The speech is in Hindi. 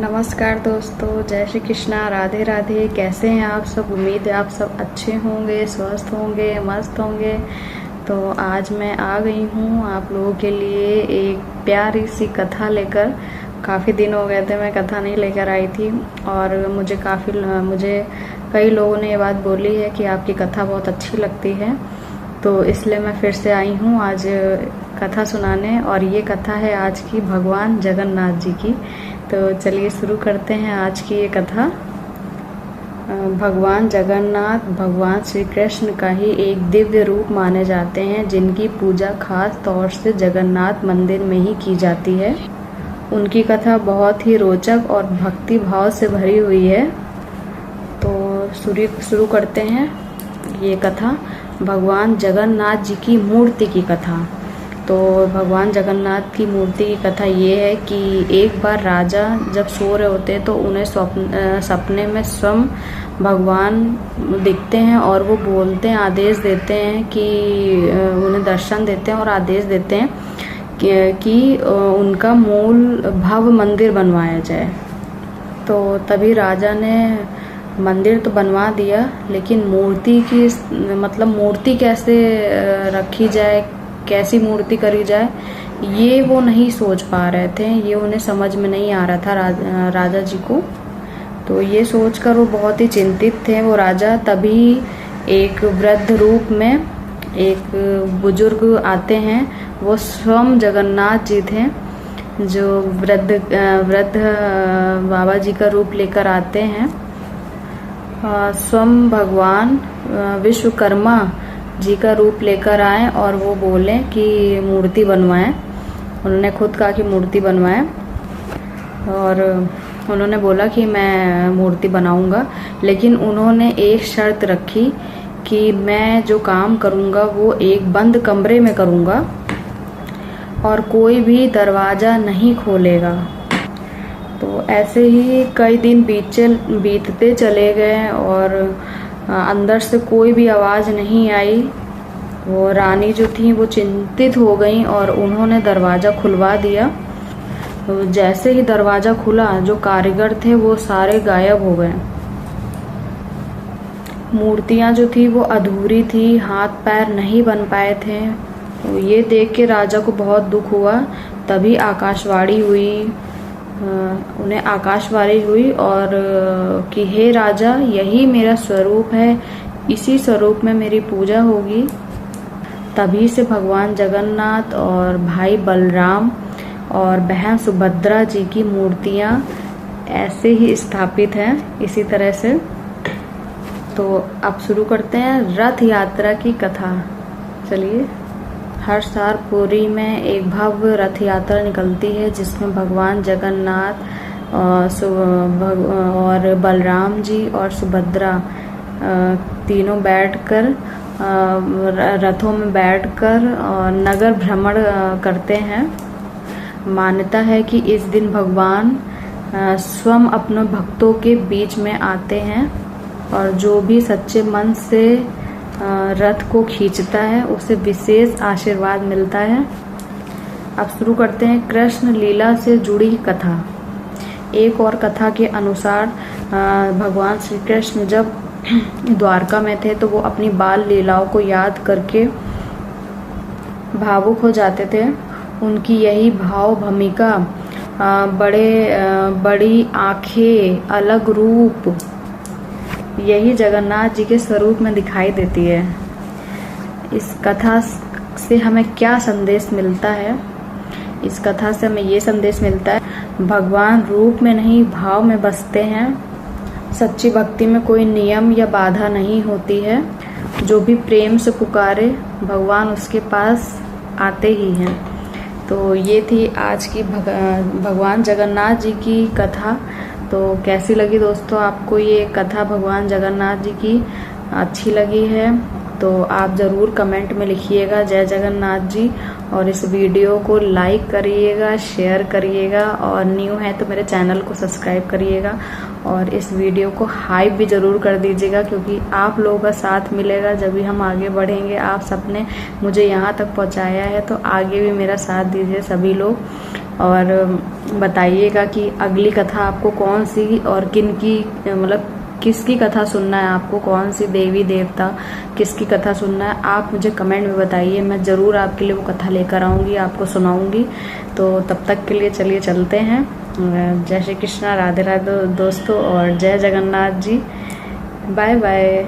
नमस्कार दोस्तों, जय श्री कृष्णा, राधे राधे। कैसे हैं आप सब? उम्मीद है आप सब अच्छे होंगे, स्वस्थ होंगे, मस्त होंगे। तो आज मैं आ गई हूँ आप लोगों के लिए एक प्यारी सी कथा लेकर। काफ़ी दिन हो गए थे मैं कथा नहीं लेकर आई थी और मुझे कई लोगों ने ये बात बोली है कि आपकी कथा बहुत अच्छी लगती है। तो इसलिए मैं फिर से आई हूँ आज कथा सुनाने, और ये कथा है आज की भगवान जगन्नाथ जी की। तो चलिए शुरू करते हैं आज की ये कथा। भगवान जगन्नाथ भगवान श्री कृष्ण का ही एक दिव्य रूप माने जाते हैं, जिनकी पूजा खास तौर से जगन्नाथ मंदिर में ही की जाती है। उनकी कथा बहुत ही रोचक और भक्ति भाव से भरी हुई है। तो शुरू करते हैं ये कथा, भगवान जगन्नाथ जी की मूर्ति की कथा। तो भगवान जगन्नाथ की मूर्ति की कथा ये है कि एक बार राजा जब सो रहे होते हैं तो उन्हें सपने में स्वयं भगवान दिखते हैं और वो बोलते हैं, आदेश देते हैं कि उन्हें दर्शन देते हैं और आदेश देते हैं कि उनका मूल भव्य मंदिर बनवाया जाए। तो तभी राजा ने मंदिर तो बनवा दिया, लेकिन मूर्ति कैसे रखी जाए, कैसी मूर्ति करी जाए, ये वो नहीं सोच पा रहे थे। ये उन्हें समझ में नहीं आ रहा था राजा जी को। तो ये सोचकर वो बहुत ही चिंतित थे वो राजा। तभी एक वृद्ध रूप में एक बुजुर्ग आते हैं। वो स्वयं जगन्नाथ जी थे, जो वृद्ध बाबा जी का रूप लेकर आते हैं। स्वयं भगवान विश्वकर्मा जी का रूप लेकर आए और वो बोले कि मूर्ति बनवाएं। उन्होंने खुद कहा कि मूर्ति बनवाएं और उन्होंने बोला कि मैं मूर्ति बनाऊंगा, लेकिन उन्होंने एक शर्त रखी कि मैं जो काम करूंगा वो एक बंद कमरे में करूंगा और कोई भी दरवाजा नहीं खोलेगा। तो ऐसे ही कई दिन बीतते चले गए और अंदर से कोई भी आवाज़ नहीं आई। वो रानी जो थी वो चिंतित हो गई और उन्होंने दरवाज़ा खुलवा दिया। तो जैसे ही दरवाज़ा खुला, जो कारीगर थे वो सारे गायब हो गए। मूर्तियाँ जो थी वो अधूरी थी, हाथ पैर नहीं बन पाए थे। तो ये देख के राजा को बहुत दुख हुआ। तभी उन्हें आकाशवाणी हुई और कि हे राजा, यही मेरा स्वरूप है, इसी स्वरूप में मेरी पूजा होगी। तभी से भगवान जगन्नाथ और भाई बलराम और बहन सुभद्रा जी की मूर्तियाँ ऐसे ही स्थापित हैं, इसी तरह से। तो अब शुरू करते हैं रथ यात्रा की कथा। चलिए। हर साल पुरी में एक भव्य रथ यात्रा निकलती है, जिसमें भगवान जगन्नाथ और बलराम जी और सुभद्रा तीनों बैठकर रथों में बैठकर नगर भ्रमण करते हैं। मान्यता है कि इस दिन भगवान स्वयं अपने भक्तों के बीच में आते हैं और जो भी सच्चे मन से रथ को खींचता है उसे विशेष आशीर्वाद मिलता है। अब शुरू करते हैं कृष्ण लीला से जुड़ी कथा। एक और कथा के अनुसार भगवान श्री कृष्ण जब द्वारका में थे तो वो अपनी बाल लीलाओं को याद करके भावुक हो जाते थे। उनकी यही भाव भूमिका, बड़ी आंखें, अलग रूप, यही जगन्नाथ जी के स्वरूप में दिखाई देती है। इस कथा से हमें क्या संदेश मिलता है? इस कथा से हमें ये संदेश मिलता है, भगवान रूप में नहीं भाव में बसते हैं। सच्ची भक्ति में कोई नियम या बाधा नहीं होती है। जो भी प्रेम से पुकारे भगवान उसके पास आते ही हैं। तो ये थी आज की भगवान जगन्नाथ जी की कथा। तो कैसी लगी दोस्तों आपको ये कथा भगवान जगन्नाथ जी की? अच्छी लगी है तो आप ज़रूर कमेंट में लिखिएगा जय जगन्नाथ जी, और इस वीडियो को लाइक करिएगा, शेयर करिएगा, और न्यू है तो मेरे चैनल को सब्सक्राइब करिएगा और इस वीडियो को हाइप भी ज़रूर कर दीजिएगा, क्योंकि आप लोगों का साथ मिलेगा जब भी हम आगे बढ़ेंगे। आप सबने मुझे यहाँ तक पहुँचाया है तो आगे भी मेरा साथ दीजिए सभी लोग। और बताइएगा कि अगली कथा आपको कौन सी और किन की, मतलब किसकी कथा सुनना है आपको, कौन सी देवी देवता किसकी कथा सुनना है, आप मुझे कमेंट में बताइए। मैं ज़रूर आपके लिए वो कथा लेकर आऊँगी, आपको सुनाऊँगी। तो तब तक के लिए चलिए चलते हैं। जय श्री कृष्णा, राधे राधे दोस्तों, और जय जगन्नाथ जी। Bye bye.